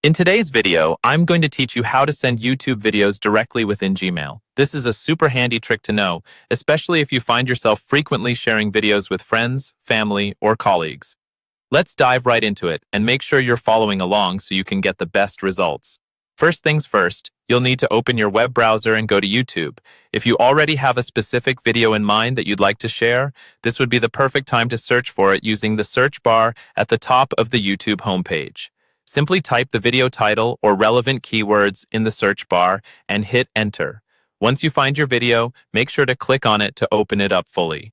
In today's video, I'm going to teach you how to send YouTube videos directly within Gmail. This is a super handy trick to know, especially if you find yourself frequently sharing videos with friends, family, or colleagues. Let's dive right into it and make sure you're following along so you can get the best results. First things first, you'll need to open your web browser and go to YouTube. If you already have a specific video in mind that you'd like to share, this would be the perfect time to search for it using the search bar at the top of the YouTube homepage. Simply type the video title or relevant keywords in the search bar and hit enter. Once you find your video, make sure to click on it to open it up fully.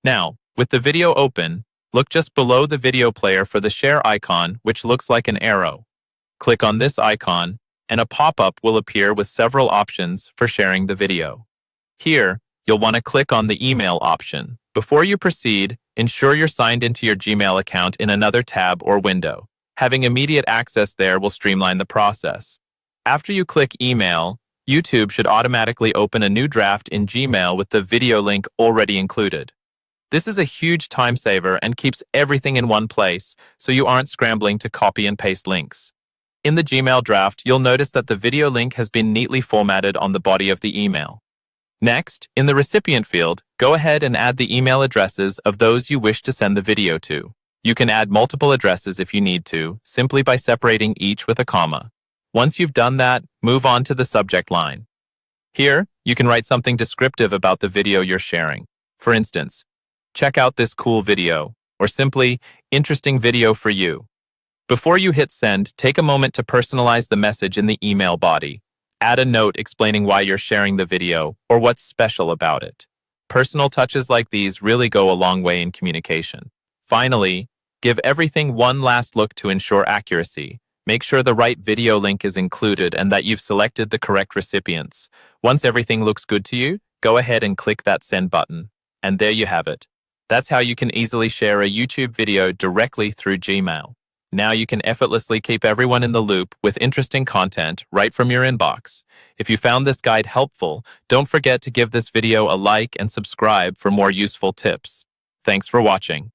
Now, with the video open, look just below the video player for the share icon, which looks like an arrow. Click on this icon, and a pop-up will appear with several options for sharing the video. Here, you'll want to click on the email option. Before you proceed, ensure you're signed into your Gmail account in another tab or window. Having immediate access there will streamline the process. After you click email, YouTube should automatically open a new draft in Gmail with the video link already included. This is a huge time saver and keeps everything in one place, so you aren't scrambling to copy and paste links. In the Gmail draft, you'll notice that the video link has been neatly formatted on the body of the email. Next, in the recipient field, go ahead and add the email addresses of those you wish to send the video to. You can add multiple addresses if you need to, simply by separating each with a comma. Once you've done that, move on to the subject line. Here, you can write something descriptive about the video you're sharing. For instance, check out this cool video, or simply, interesting video for you. Before you hit send, take a moment to personalize the message in the email body. Add a note explaining why you're sharing the video or what's special about it. Personal touches like these really go a long way in communication. Finally, give everything one last look to ensure accuracy. Make sure the right video link is included and that you've selected the correct recipients. Once everything looks good to you, go ahead and click that send button. And there you have it. That's how you can easily share a YouTube video directly through Gmail. Now you can effortlessly keep everyone in the loop with interesting content right from your inbox. If you found this guide helpful, don't forget to give this video a like and subscribe for more useful tips. Thanks for watching.